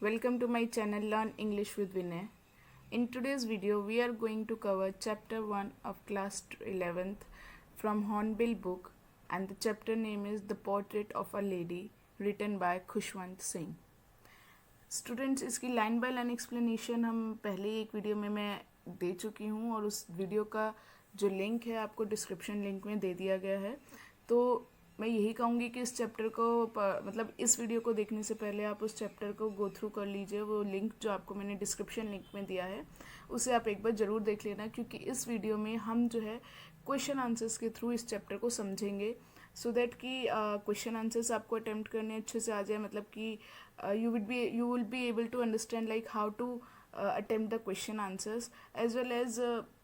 Welcome to my channel Learn English with Vinay. In today's video, we are going to cover chapter 1 of class 11th from Hornbill book, and the chapter name is The Portrait of a Lady, written by Khushwant Singh. Students, इसकी line by line explanation हम पहले एक video में मैं दे चुकी हूँ और उस वीडियो का जो लिंक है आपको डिस्क्रिप्शन लिंक में दे दिया गया है. तो मैं यही कहूँगी कि इस चैप्टर को मतलब इस वीडियो को देखने से पहले आप उस चैप्टर को गो थ्रू कर लीजिए. वो लिंक जो आपको मैंने डिस्क्रिप्शन लिंक में दिया है उसे आप एक बार ज़रूर देख लेना, क्योंकि इस वीडियो में हम जो है क्वेश्चन आंसर्स के थ्रू इस चैप्टर को समझेंगे, सो दैट कि क्वेश्चन आंसर्स आपको अटेम्प्ट करने अच्छे से आ जाए. मतलब कि you will be able to understand like how to attempt the question answers as well as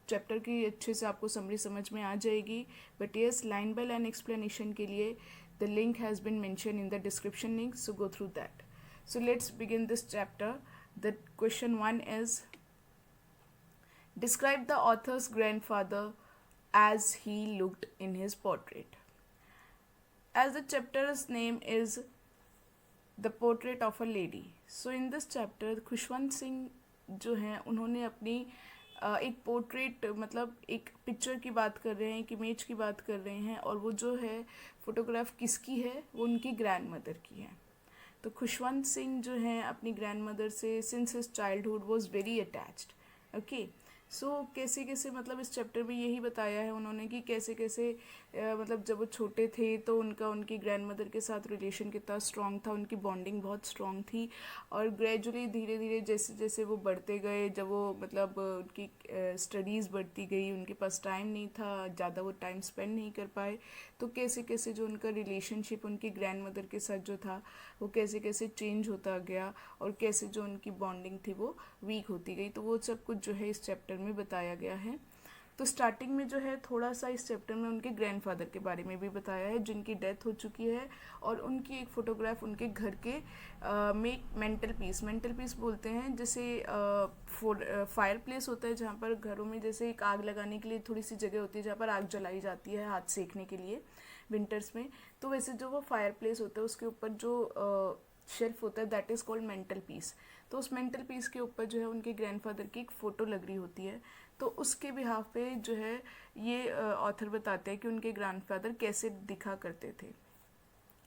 chapter की अच्छे से आपको समरी समझ में आ जाएगी. But yes, line by line explanation के लिए the link has been mention in the description link, so go through that. So let's begin this chapter. The question 1 is, describe the author's grandfather as he looked in his portrait. As the chapter's name is The Portrait of a Lady, so in this chapter Khushwant Singh जो हैं उन्होंने अपनी एक portrait मतलब एक picture की बात कर रहे हैं, एक इमेज की बात कर रहे हैं, और वो जो है फोटोग्राफ किसकी है, वो उनकी ग्रैंड मदर की है. तो खुशवंत सिंह जो हैं अपनी ग्रैंड मदर से since his childhood was very attached. Okay, so कैसे कैसे मतलब इस चैप्टर में यही बताया है उन्होंने कि कैसे कैसे मतलब जब वो छोटे थे तो उनका उनकी ग्रैंड मदर के साथ रिलेशन कितना स्ट्रॉन्ग था, उनकी बॉन्डिंग बहुत स्ट्रॉन्ग थी. और ग्रेजुअली धीरे धीरे जैसे जैसे वो बढ़ते गए, जब वो मतलब उनकी स्टडीज़ बढ़ती गई, उनके पास टाइम नहीं था, ज़्यादा वो टाइम स्पेंड नहीं कर पाए, तो कैसे कैसे जो उनका रिलेशनशिप उनकी ग्रैंड मदर के साथ जो था वो कैसे कैसे चेंज होता गया, और कैसे जो उनकी बॉन्डिंग थी वो वीक होती गई. तो वो सब कुछ जो है इस चैप्टर में बताया गया है. तो स्टार्टिंग में जो है थोड़ा सा इस चैप्टर में उनके ग्रैंडफादर के बारे में भी बताया है, जिनकी डेथ हो चुकी है, और उनकी एक फ़ोटोग्राफ उनके घर के में मेंटल पीस बोलते हैं, जैसे फायर प्लेस होता है जहाँ पर घरों में जैसे एक आग लगाने के लिए थोड़ी सी जगह होती है जहाँ पर आग जलाई जाती है हाथ सेकने के लिए विंटर्स में. तो वैसे जो वो फायर प्लेस होता है उसके ऊपर जो शेल्फ होता है that is called mental peace. तो उस मेंटल पीस के ऊपर जो है उनके ग्रैंडफादर की एक फ़ोटो लग रही होती है. तो उसके बिहाफ पे जो है ये ऑथर बताते हैं कि उनके ग्रैंडफादर कैसे दिखा करते थे.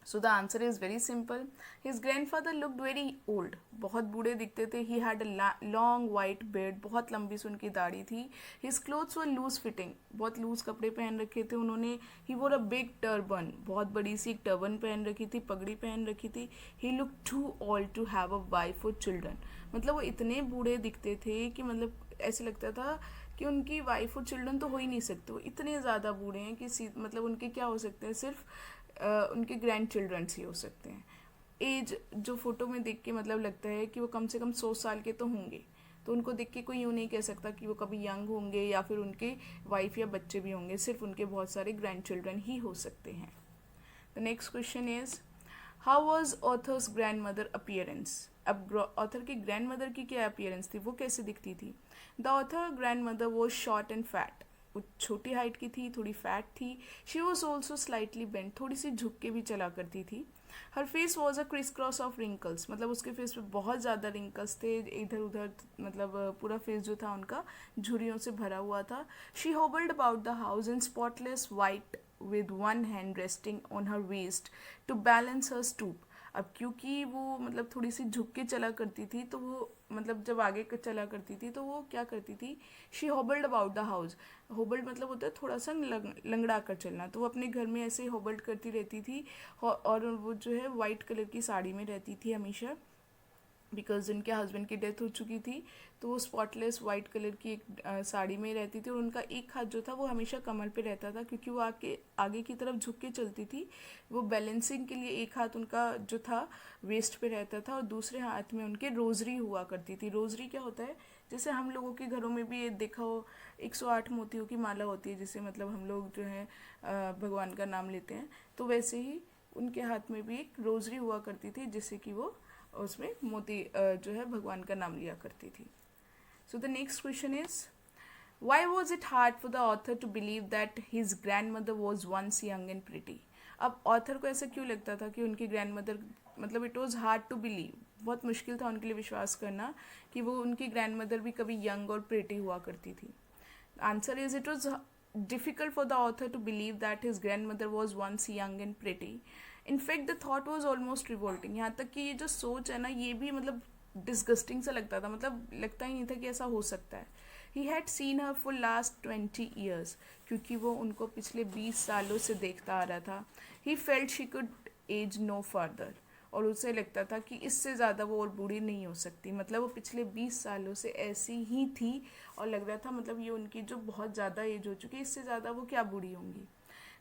So the answer is very simple. His grandfather looked very old, बहुत बूढ़े दिखते थे. He had a long white beard, बहुत लंबी सी उनकी दाढ़ी थी. His clothes were loose fitting, बहुत लूज कपड़े पहन रखे थे उन्होंने. ही वोर अ बिग टर्बन, बहुत बड़ी सी एक टर्बन पहन रखी थी, पगड़ी पहन रखी थी. He look too old to have a wife और चिल्ड्रन, मतलब वो इतने बूढ़े दिखते थे कि मतलब ऐसे लगता था कि उनकी वाइफ और चिल्ड्रन तो हो ही नहीं सकते. वो इतने ज़्यादा बूढ़े हैं कि मतलब उनके क्या हो सकते हैं, सिर्फ उनके ग्रैंड चिल्ड्रंस ही हो सकते हैं. एज जो फ़ोटो में देख के मतलब लगता है कि वो कम से कम 100 साल के तो होंगे. तो उनको देख के कोई यूँ नहीं कह सकता कि वो कभी यंग होंगे या फिर उनके वाइफ या बच्चे भी होंगे, सिर्फ उनके बहुत सारे ग्रैंड चिल्ड्रन ही हो सकते हैं. The next question is, how was author's grand mother appearance. अब ऑथर की ग्रैंड मदर की क्या अपियरेंस थी, वो कैसे दिखती थी. The author grand mother was short and fat, वो छोटी हाइट की थी, थोड़ी फैट थी. She was also slightly bent, थोड़ी सी झुक के भी चला करती थी. Her face was a criss cross of wrinkles, मतलब उसके फेस पे बहुत ज़्यादा रिंकल्स थे इधर उधर, मतलब पूरा फेस जो था उनका झुर्रियों से भरा हुआ था. She hobbled about the house in spotless white with one hand resting on her waist to balance her stoop. अब क्योंकि वो मतलब थोड़ी सी झुक के चला करती थी, तो वो मतलब जब आगे चला करती थी तो वो क्या करती थी, she hobbled about the house. होबल्ड मतलब होता है थोड़ा सा लंगड़ा कर चलना. तो वो अपने घर में ऐसे होबल्ड करती रहती थी, और वो जो है वाइट कलर की साड़ी में रहती थी हमेशा, बिकॉज उनके हस्बैंड की डेथ हो चुकी थी. तो वो स्पॉटलेस वाइट कलर की एक साड़ी में रहती थी, और उनका एक हाथ जो था वो हमेशा कमर पे रहता था, क्योंकि वो आगे की तरफ झुक के चलती थी. वो बैलेंसिंग के लिए एक हाथ उनका जो था वेस्ट पे रहता था, और दूसरे हाथ में उनके रोजरी हुआ करती थी. रोजरी क्या होता है, जैसे हम लोगों के घरों में भी ये देखा हो 108 मोतियों की माला होती है, जिसे मतलब हम लोग जो है भगवान का नाम लेते हैं. तो वैसे ही उनके हाथ में भी एक रोजरी हुआ करती थी, जिससे कि वो उसमें मोती जो है भगवान का नाम लिया करती थी. So the next question is, why was it hard for the author to believe that his grand mother was once young and pretty. अब ऑथर को ऐसा क्यों लगता था कि उनकी ग्रैंड मदर मतलब it was hard to believe, बहुत मुश्किल था उनके लिए विश्वास करना कि वो उनकी ग्रैंड मदर भी कभी यंग और प्रेटी हुआ करती थी. Answer is it was difficult for the author to believe that his grandmother was once young and pretty. In fact, the thought was almost revolting. यहाँ तक कि ये जो सोच है ना, ये भी मतलब डिस्गस्टिंग सा लगता था, मतलब लगता ही नहीं था कि ऐसा हो सकता है. He had seen her for last 20 years, क्योंकि वो उनको पिछले 20 सालों से देखता आ रहा था. He felt she could age no further. और उसे लगता था कि इससे ज़्यादा वो और बूढ़ी नहीं हो सकती. मतलब वो पिछले 20 सालों से ऐसी ही थी और लग रहा था मतलब ये उनकी जो बहुत ज़्यादा एज हो चुकी है, इससे ज़्यादा वो क्या बूढ़ी होंगी.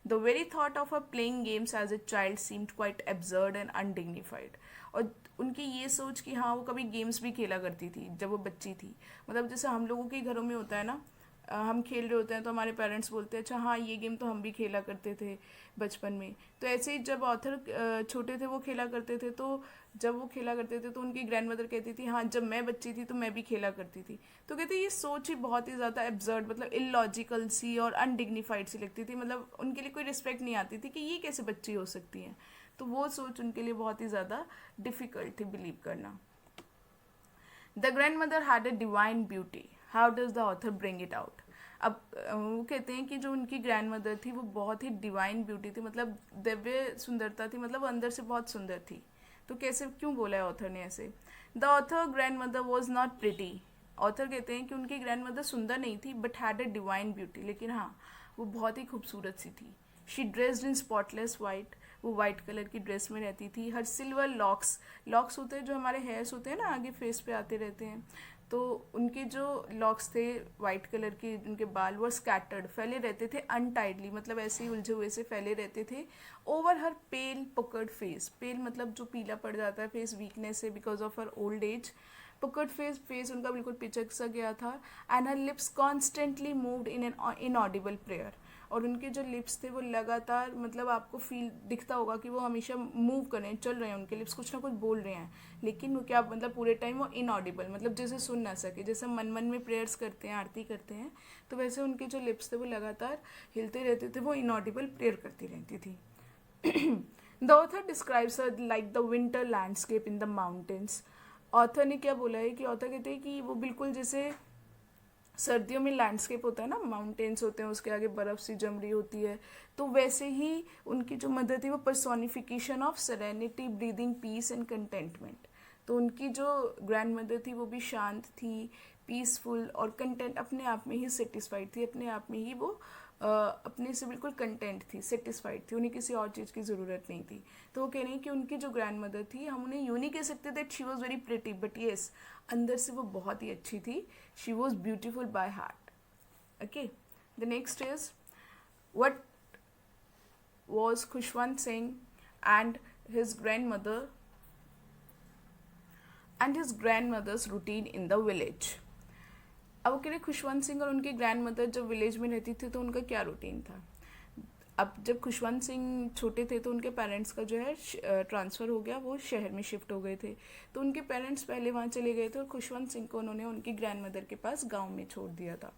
The very thought of a playing games as a child seemed quite absurd and undignified. और उनकी ये सोच कि हाँ वो कभी गेम्स भी खेला करती थी जब वो बच्ची थी. मतलब जैसे हम लोगों के घरों में होता है ना, हम खेल रहे होते हैं तो हमारे पेरेंट्स बोलते हैं अच्छा हाँ ये गेम तो हम भी खेला करते थे बचपन में. तो ऐसे ही जब ऑथर छोटे थे वो खेला करते थे, तो जब वो खेला करते थे तो उनकी ग्रैंड मदर कहती थी हाँ जब मैं बच्ची थी तो मैं भी खेला करती थी. तो कहते ये सोच ही बहुत ही ज़्यादा एब्जर्ड, मतलब इलॉजिकल सी और अनडिग्निफाइड सी लगती थी. मतलब उनके लिए कोई रिस्पेक्ट नहीं आती थी कि ये कैसे बच्ची हो सकती हैं. तो वो सोच उनके लिए बहुत ही ज़्यादा डिफ़िकल्ट थी बिलीव करना. The grand mother had a divine beauty. How does the author bring it out. अब वो कहते हैं कि जो उनकी ग्रैंड मदर थी वो बहुत ही डिवाइन ब्यूटी थी, मतलब दिव्य सुंदरता थी, मतलब वो अंदर से बहुत सुंदर थी. तो कैसे क्यों बोला है ऑथर ने ऐसे. The author grand mother was not pretty. Author कहते हैं कि उनकी ग्रैंड मदर सुंदर नहीं थी but had a divine beauty. लेकिन हाँ वो बहुत ही खूबसूरत सी थी. She dressed in spotless white. वो वाइट कलर की ड्रेस में रहती थी. हर सिल्वर लॉक्स, लॉक्स होते हैं जो हमारे हेयर्स होते हैं ना आगे फेस पे आते रहते हैं, तो उनके जो लॉक्स थे वाइट कलर के, उनके बाल वो स्कैटर्ड फैले रहते थे अनटाइडली, मतलब ऐसे ही उलझे हुए से फैले रहते थे. ओवर हर पेल पुकर्ड फेस. पेल मतलब जो पीला पड़ जाता है फेस वीकनेस से because of her old age. Puckered face, face उनका बिल्कुल पिचक सा गया था. And her lips constantly moved in an inaudible prayer. और उनके जो लिप्स थे वो लगातार, मतलब आपको फील दिखता होगा कि वो हमेशा मूव कर रहे हैं, चल रहे हैं, उनके लिप्स कुछ ना कुछ बोल रहे हैं, लेकिन वो क्या मतलब पूरे टाइम वो इनऑडिबल, मतलब जैसे सुन ना सके. जैसे मन मन में प्रेयर्स करते हैं, आरती करते हैं, तो वैसे उनके जो लिप्स थे वो लगातार हिलते रहते थे, वो इनऑडिबल प्रेयर करती रहती थी. The author describes like the winter landscape in the mountains. Author ने क्या बोला है कि ऑथर कहते हैं कि वो बिल्कुल जैसे सर्दियों में लैंडस्केप होता है ना, माउंटेन्स होते हैं, उसके आगे बर्फ़ सी जम रही होती है, तो वैसे ही उनकी जो मदर थी वो personification of serenity, breathing peace and contentment. तो उनकी जो ग्रैंड मदर थी वो भी शांत थी, पीसफुल और कंटेंट, अपने आप में ही सेटिस्फाइड थी, अपने आप में ही वो अपने से बिल्कुल कंटेंट थी, सेटिस्फाइड थी, उन्हें किसी और चीज़ की ज़रूरत नहीं थी. तो वो कह रही हैं कि उनकी जो ग्रैंड मदर थी, हम उन्हें यूँ नहीं कह सकते that she was very pretty, but yes अंदर से वो बहुत ही अच्छी थी. She was beautiful by heart. Okay, the next is what was Khushwant Singh and his grandmother's routine in the village. अब वो कह रहे खुशवंत सिंह और उनके ग्रैंड मदर जब विलेज में रहती थी तो उनका क्या रूटीन था. अब जब खुशवंत सिंह छोटे थे तो उनके पेरेंट्स का जो है ट्रांसफ़र हो गया, वो शहर में शिफ्ट हो गए थे. तो उनके पेरेंट्स पहले वहाँ चले गए थे और खुशवंत सिंह को उन्होंने उनकी ग्रैंड मदर के पास गांव में छोड़ दिया था.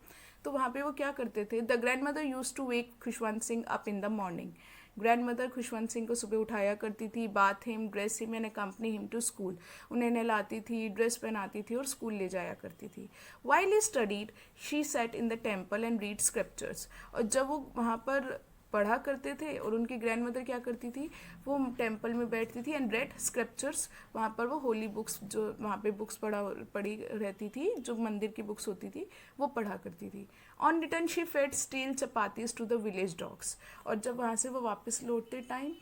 तो वहाँ पे वो क्या करते थे, the grand mother use to wake Khushwant Singh up in the morning. Grand mother Khushwant Singh को सुबह उठाया करती थी, bath him, dress him and accompany him to school. उन्हें नहलाती थी, ड्रेस पहनाती थी और स्कूल ले जाया करती थी. While he studied she said in the temple and read scriptures. और जब वो वहाँ पर पढ़ा करते थे और उनकी ग्रैंड मदर क्या करती थी, वो टेम्पल में बैठती थी एंड रेड स्क्रिप्चर्स. वहाँ पर वो होली बुक्स, जो वहाँ पे बुक्स पढ़ी रहती थी, जो मंदिर की बुक्स होती थी, वो पढ़ा करती थी. On return she fed stale chapatis to the village dogs. और जब वहाँ से वो वापस लौटते टाइम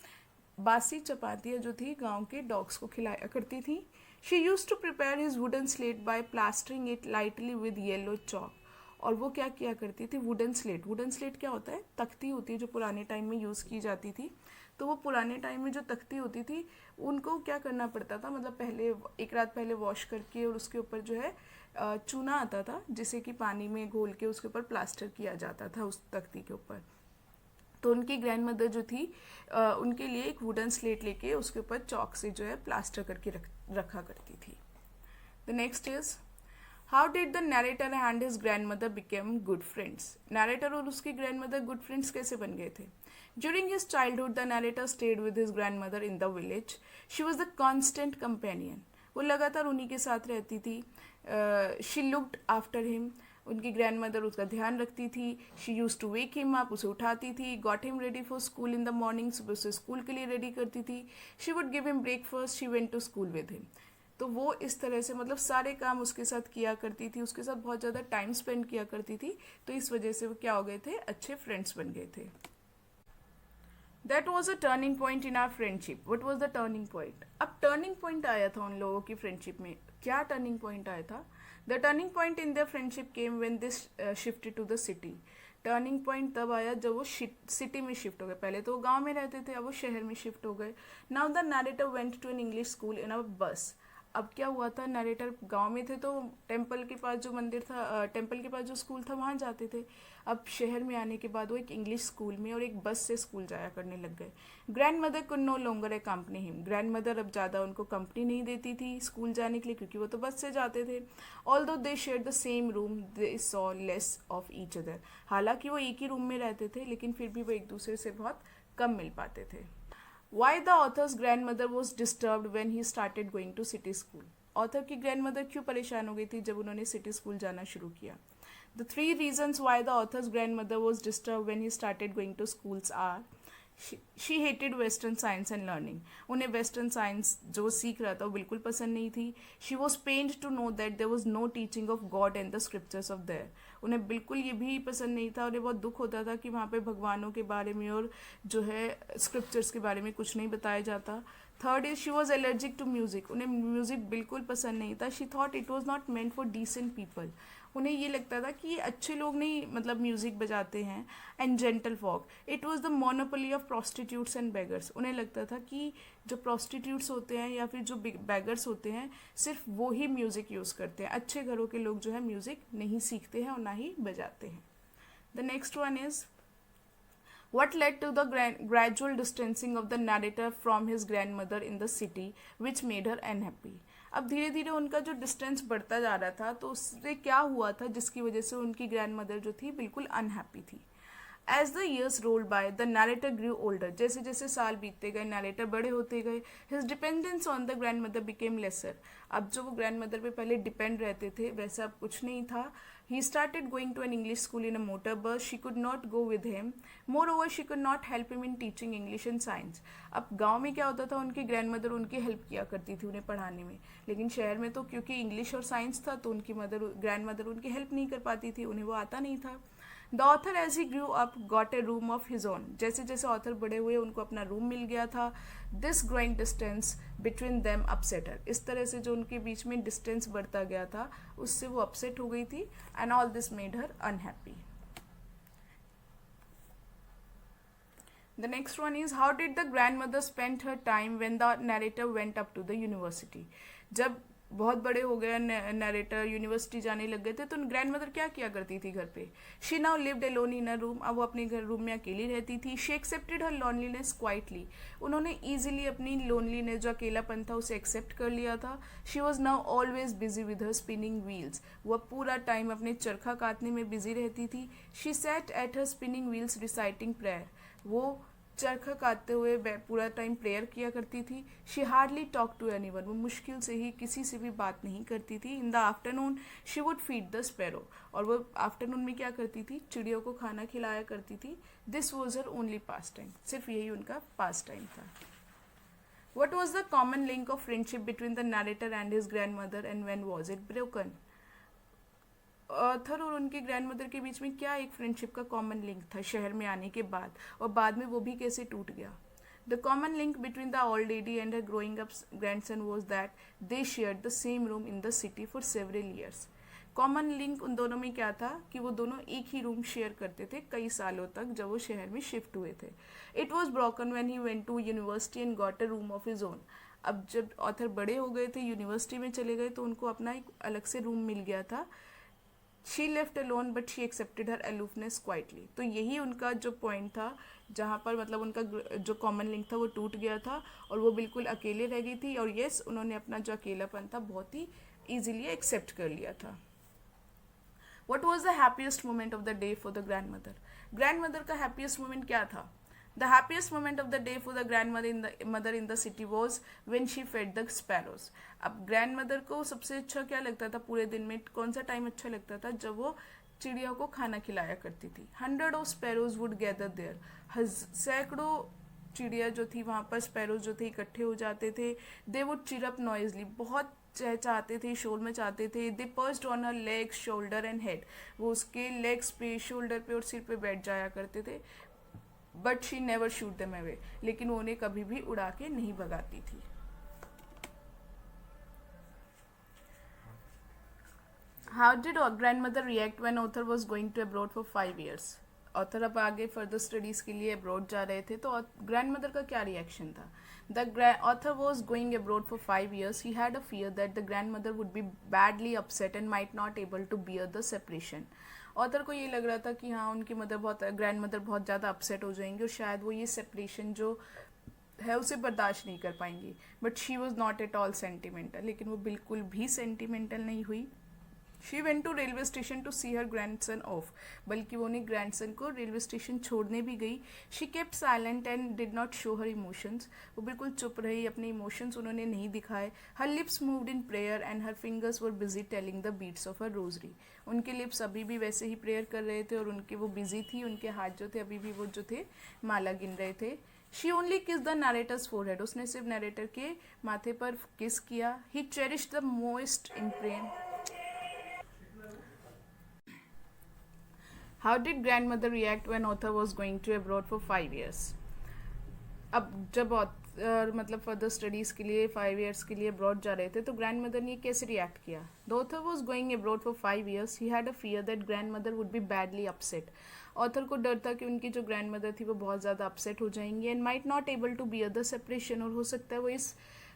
बासी चपातियाँ जो थी गांव के डॉग्स को खिलाया करती थी. She use to prepare his wooden slate by plastering it lightly with yellow chalk. और वो क्या किया करती थी, वुडन स्लेट क्या होता है, तख्ती होती है जो पुराने टाइम में यूज़ की जाती थी. तो वो पुराने टाइम में जो तख्ती होती थी उनको क्या करना पड़ता था, मतलब पहले एक रात पहले वॉश करके और उसके ऊपर जो है चूना आता था जिसे कि पानी में घोल के उसके ऊपर प्लास्टर किया जाता था उस तख्ती के ऊपर. तो उनकी ग्रैंड मदर जो थी उनके लिए एक वुडन स्लेट लेके उसके ऊपर चौक से जो है प्लास्टर करके रखा करती थी. The next is how did the narrator and his grand mother became good friends. Narrator और उसकी ग्रैंड मदर गुड फ्रेंड्स कैसे बन गए थे. During his childhood the narrator stayed with his grand mother in the village. She was the constant companion. वो लगातार उन्हीं के साथ रहती थी. She looked after him. उनकी ग्रैंड मदर उसका ध्यान रखती थी. She use to wake him up, उसे उठाती थी. Got him ready for school in the morning, सुबह उसे स्कूल के लिए रेडी करती थी. She would give him breakfast. She went to school with him. तो वो इस तरह से मतलब सारे काम उसके साथ किया करती थी, उसके साथ बहुत ज़्यादा टाइम स्पेंड किया करती थी. तो इस वजह से वो क्या हो गए थे, अच्छे फ्रेंड्स बन गए थे. That was a turning point in are friendship. What was the turning point? अब टर्निंग पॉइंट आया था उन लोगों की फ्रेंडशिप में. क्या टर्निंग पॉइंट आया था? The turning point in their friendship came when this shifted to the city. Turning point तब आया जब वो सिटी में शिफ्ट हो गए. पहले तो वो गांव में रहते थे, अब वो शहर में शिफ्ट हो गए. Now the narrator went to an English school in a bus. अब क्या हुआ था, नरेटर गांव में थे तो टेम्पल के पास जो मंदिर था, टेम्पल के पास जो स्कूल था वहाँ जाते थे. अब शहर में आने के बाद वो एक इंग्लिश स्कूल में और एक बस से स्कूल जाया करने लग गए. Grand mother could no longer accompany him. Grand mother अब ज़्यादा उनको कंपनी नहीं देती थी स्कूल जाने के लिए, क्योंकि वो तो बस से जाते थे. Although they share the same room, they saw less of each other. हालांकि वो एक ही रूम में रहते थे, लेकिन फिर भी वो एक दूसरे से बहुत कम मिल पाते थे. Why the author's grandmother was disturbed when he started going to city school? Author की ग्रैंडमदर क्यों परेशान हो गई थी जब उन्होंने सिटी स्कूल जाना शुरू किया? The 3 reasons why the author's grandmother was disturbed when he started going to schools are: she hated western science and learning. उन्हें western science जो सीख रहा था वो बिल्कुल पसंद नहीं थी. She was pained to know that there was no teaching of God and the scriptures of there. उन्हें बिल्कुल ये भी पसंद नहीं था, उन्हें बहुत दुख होता था कि वहाँ पे भगवानों के बारे में और जो है स्क्रिप्चर्स के बारे में कुछ नहीं बताया जाता. Third is she was allergic to music. उन्हें म्यूज़िक बिल्कुल पसंद नहीं था. She thought it was not meant for decent people. उन्हें ये लगता था कि ये अच्छे लोग नहीं मतलब म्यूज़िक बजाते हैं. And gentle folk. It was the monopoly of prostitutes and beggars. उन्हें लगता था कि जो प्रोस्टिट्यूट्स होते हैं या फिर जो बेगर्स होते हैं सिर्फ वो ही म्यूज़िक यूज़ करते हैं. अच्छे घरों के लोग जो है म्यूज़िक नहीं सीखते हैं और ना ही बजाते हैं. The next one is what led to the gradual distancing of the narrator from his grandmother in the city, which made her unhappy. अब धीरे धीरे उनका जो डिस्टेंस बढ़ता जा रहा था, तो उससे क्या हुआ था जिसकी वजह से उनकी ग्रैंडमदर जो थी बिल्कुल अनहैप्पी थी. As the years rolled by the narrator grew older. जैसे जैसे साल बीतते गए नरेटर बड़े होते गए. His dependence on the grand mother became lesser. अब जो वो ग्रैंड मदर पे पहले डिपेंड रहते थे वैसा अब कुछ नहीं था. He started going to an English school in a motor bus. She could not go with him. Moreover, she could not help him in teaching English and science. अब गांव में क्या होता था, उनकी ग्रैंडमदर उनकी हेल्प किया करती थी उन्हें पढ़ाने में, लेकिन शहर में तो क्योंकि इंग्लिश और साइंस था तो उनकी ग्रैंडमदर उनकी हेल्प नहीं कर पाती थी, उन्हें वो आता नहीं था. The author as he grew up got a room of his own. जैसे जैसे ऑथर बड़े हुए उनको अपना रूम मिल गया था. This growing distance between them upset her. इस तरह से जो उनके बीच में डिस्टेंस बढ़ता गया था उससे वो अपसेट हो गई थी. And all this made her unhappy. The next one is how did the grand mother spend her time when the narrator went up to the university. जब बहुत बड़े हो गए नरेटर यूनिवर्सिटी जाने लग गए थे तो ग्रैंड मदर क्या किया करती थी घर पे? She now lived alone in a room. अब वो अपने घर रूम में अकेली रहती थी. She accepted her loneliness quietly. उन्होंने ईजिली अपनी लोनलीनेस जो अकेलापन था उसे एक्सेप्ट कर लिया था. She was now always busy with her spinning wheels. वह पूरा टाइम अपने चरखा काटने में बिजी रहती थी. She said at her spinning wheels reciting prayer. वो चरखा काटते हुए पूरा टाइम प्रेयर किया करती थी. She hardly talk to anyone. वो मुश्किल से ही किसी से भी बात नहीं करती थी. In the afternoon she would feed the sparrow. और वो आफ्टरनून में क्या करती थी, चिड़ियों को खाना खिलाया करती थी. This was her only pass time. सिर्फ यही उनका पास टाइम था. What was the common link of friendship between the narrator and his grand mother and when was it broken. Author और उनकी ग्रैंडमदर के बीच में क्या एक फ्रेंडशिप का कॉमन लिंक था शहर में आने के बाद, और बाद में वो भी कैसे टूट गया? The common link between the old lady and her growing up grandson was that they shared the same room in the city for several years. Common link उन दोनों में क्या था कि वो दोनों एक ही रूम शेयर करते थे कई सालों तक जब वो शहर में शिफ्ट हुए थे. It was broken when he went to university and got a room of his own. अब जब ऑथर बड़े हो गए थे, यूनिवर्सिटी में चले गए, तो उनको अपना एक अलग से रूम मिल गया था. She left alone but she accepted her aloofness quietly. तो यही उनका जो पॉइंट था जहाँ पर मतलब उनका जो कॉमन लिंक था वो टूट गया था और वो बिल्कुल अकेले रह गई थी. और यस, उन्होंने अपना जो अकेलापन था बहुत ही ईजिली एक्सेप्ट कर लिया था. What was the happiest moment of the day for the grandmother? Grand mother का हैप्पीएस्ट मोमेंट क्या था? The happiest moment of the day for the grandmother in the mother in the city was when she fed the sparrows. अब grandmother को सबसे अच्छा क्या लगता था पूरे दिन में, कौन सा टाइम अच्छा लगता था, जब वो चिड़िया को खाना खिलाया करती थी. 100 of sparrows would gather there. सैकड़ों चिड़िया जो थी वहाँ पर, स्पैरोज जो थे इकट्ठे हो जाते थे. दे वुड चिरअप नॉइजली, बहुत चहचहाते थे, शोर मचाते थे. They perched on her legs, shoulder and head, वो उसके लेग्स पे, शोल्डर पे और सिर पे बैठ जाया करते थे. But she never shoot them away, लेकिन वो उन्हें कभी भी उड़ा के नहीं भगाती थी. How did grandmother react when author was going to abroad for 5 years? Author अब आगे फर्दर स्टडीज के लिए अब्रॉड जा रहे थे, तो ग्रैंडमदर का क्या रिएक्शन था? The author was going abroad for 5 years. He had a fear that the grandmother would be badly upset and might not able to bear the separation. Author को ये लग रहा था कि हाँ, उनकी मदर बहुत, ग्रैंडमदर बहुत ज़्यादा अपसेट हो जाएंगी और शायद वो ये सेपरेशन जो है उसे बर्दाश्त नहीं कर पाएंगी. But she was not at all sentimental, लेकिन वो बिल्कुल भी सेंटिमेंटल नहीं हुई. She went to railway station to see her grandson off, बल्कि वो उन्हें ग्रैंडसन को रेलवे स्टेशन छोड़ने भी गई. She kept silent and did not show her emotions, वो बिल्कुल चुप रही, अपने इमोशंस उन्होंने नहीं दिखाए. Her lips moved in prayer and her fingers were busy telling the beads of her rosary. उनके लिप्स अभी भी वैसे ही प्रेयर कर रहे थे और उनके वो बिजी थी, उनके हाथ जो थे अभी भी वो जो थे माला गिन रहे थे. She only kiss the narrator's forehead, उसने सिर्फ नरेटर के माथे पर किस किया. He cherish the most imprint. How did grandmother react when author was going to abroad for 5 years? अब जब मतलब फर्दर स्टडीज़ के लिए 5 years के लिए अब्रॉड जा रहे थे, तो ग्रैंड मदर ने कैसे रिएक्ट किया? The author was going abroad for 5 years. He had a fear that grand mother would be badly upset. Author को डर था कि उनकी जो ग्रैंड मदर थी वो बहुत ज़्यादा अपसेट हो जाएंगी and might not able to bear the separation, और हो सकता है वो इस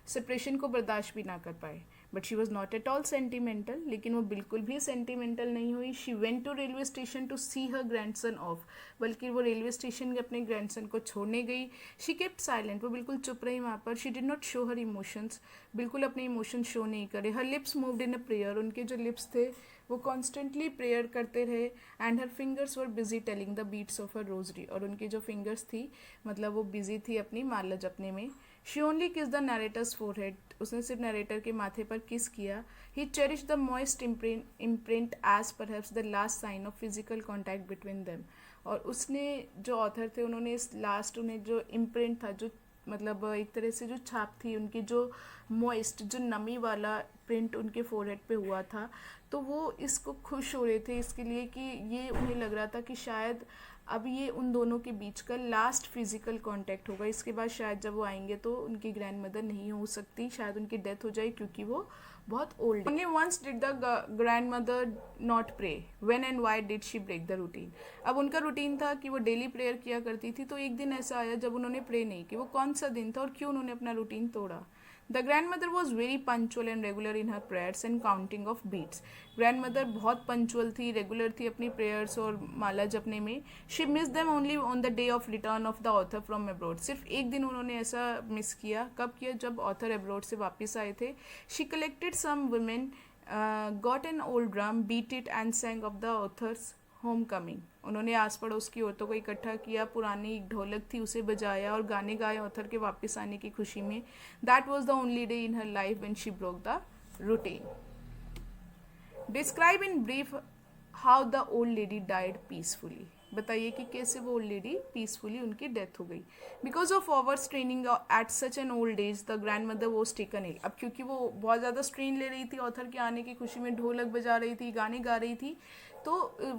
सेपरेशन को बर्दाश्त भी ना कर पाए. But she was not at all sentimental, लेकिन वो बिल्कुल भी सेंटिमेंटल नहीं हुई. She went to railway station to see her grandson off, बल्कि वो रेलवे स्टेशन अपने ग्रैंडसन को छोड़ने गई. शी केप्ट साइलेंट, वो बिल्कुल चुप रही वहाँ पर. She did not show her emotions, बिल्कुल अपने इमोशंस शो नहीं करे. Her lips moved in a prayer, उनके जो लिप्स थे वो कॉन्स्टेंटली प्रेयर करते रहे. And her fingers were busy telling the beads of her rosary, और उनकी जो फिंगर्स थी मतलब वो बिजी थी अपनी माला जपने में. She only kiss the narrator's forehead, उसने सिर्फ नरेटर के माथे पर किस किया. He cherish the moist imprint as perhaps the last sign of physical contact between them. और उसने जो ऑथर थे उन्होंने इस लास्ट, उन्हें जो इम्प्रिंट था, जो मतलब एक तरह से जो छाप थी उनकी, जो मॉइस्ट, जो नमी वाला प्रिंट उनके फोरहेड पे हुआ था, तो वो इसको खुश हो रहे थे इसके लिए कि ये उन्हें लग रहा था कि शायद अब ये उन दोनों के बीच का लास्ट फिजिकल कांटेक्ट होगा. इसके बाद शायद जब वो आएंगे तो उनकी ग्रैंड मदर नहीं हो सकती, शायद उनकी डेथ हो जाए क्योंकि वो बहुत old. Only once did the grand mother not pray. When and why did she break the routine? अब उनका रूटीन था कि वो डेली प्रेयर किया करती थी, तो एक दिन ऐसा आया जब उन्होंने प्रे नहीं की. वो कौन सा दिन था और क्यों उन्होंने अपना रूटीन तोड़ा? The grand mother was very punctual and regular in her prayers and counting of beads. Grand mother बहुत पंचुअल थी, रेगुलर थी अपनी प्रेयर्स और माला जपने में. She miss them only on the day of return of the author from abroad. सिर्फ एक दिन उन्होंने ऐसा मिस किया. कब किया? जब ऑथर अब्रॉड से वापस आए थे. She collected some women, got an old drum, beat it and sang of the author's home coming. उन्होंने आस पड़ोस की औरतों को इकट्ठा किया, पुरानी एक ढोलक थी उसे बजाया और गाने गाए ऑथर के वापस आने की खुशी में. That was the only day in her life when she broke the routine. Describe in brief how the old lady died peacefully. बताइए कि कैसे वो ओल्ड लेडी पीसफुली उनकी डेथ हो गई. Because of over straining at such an old age the grand mother was taken ill. अब क्योंकि वो बहुत ज़्यादा स्ट्रेन ले रही थी, ऑथर के आने की खुशी में ढोलक बजा रही थी, गाने गा रही थी, तो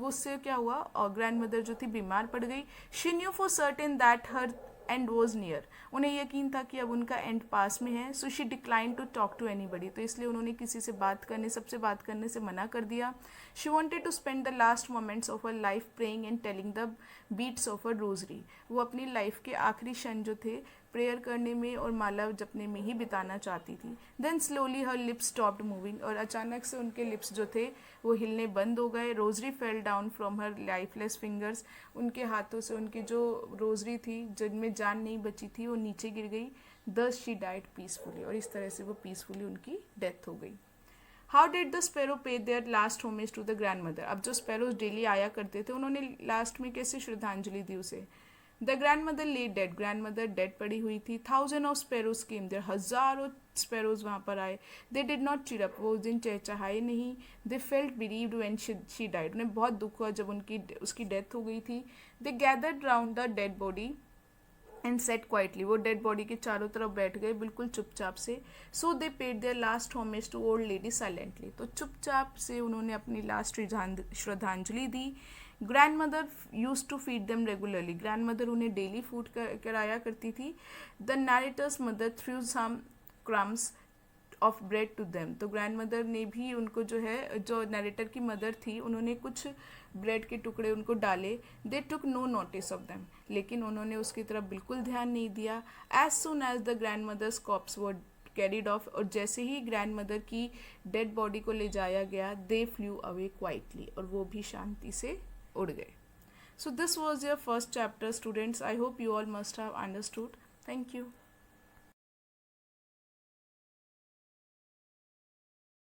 उससे क्या हुआ, और ग्रैंड मदर जो थी बीमार पड़ गई. She knew for certain that her and was near. उन्हें यकीन था कि अब उनका एंड पास में है. So she decline to talk to anybody. तो इसलिए उन्होंने किसी से सबसे बात करने से मना कर दिया. She wanted to spend the last moments of her life praying and telling the beads of her rosary. वो अपनी लाइफ के आखिरी क्षण जो थे प्रेयर करने में और माला जपने में ही बिताना चाहती थी. Then slowly her lips stopped moving. और अचानक से उनके लिप्स जो थे वो हिलने बंद हो गए. Rosary fell down from her lifeless fingers. उनके हाथों से उनकी जो रोजरी थी जिनमें जान नहीं बची थी वो नीचे गिर गई. दस शी डाइड पीसफुली. और इस तरह से वो पीसफुली उनकी डेथ हो गई. How did the sparrow pay their last homage to the grand mother. अब जो स्पैरोज डेली आया करते थे उन्होंने लास्ट में कैसे श्रद्धांजलि दी उसे. The grand mother lay dead, grand mother dead पड़ी हुई थी. Thousand of sparrows came there, हजारों स्पैरोज वहाँ पर आए. They did not cheer up, वो उस दिन चहचहाए नहीं. They felt bereaved when she died, उन्हें बहुत दुख हुआ जब उसकी डेथ हो गई थी. They gathered round the dead body and sat quietly, वो डेड बॉडी के चारों तरफ बैठ गए बिल्कुल चुपचाप से. So they paid their last homage to old lady silently, तो चुपचाप से उन्होंने अपनी लास्ट श्रद्धांजलि दी. Grand mother use to feed them regularly, grand mother उन्हें डेली फूड कराया करती थी. The narrator's mother threw some crumbs of bread to them, तो ग्रैंड मदर ने भी उनको जो है, जो नरेटर की मदर थी, उन्होंने कुछ ब्रेड के टुकड़े उनको डाले. They took no notice of them, लेकिन उन्होंने उसकी तरफ बिल्कुल ध्यान नहीं दिया. As soon as the grand mother's corpse were carried off, और जैसे ही ग्रैंड मदर की डेड बॉडी को ले जाया गया, दे फ्लू अवे क्वाइटली, और वो भी शांति से उड़ गए. So this was your first chapter, students. I hope you all must have understood. Thank you.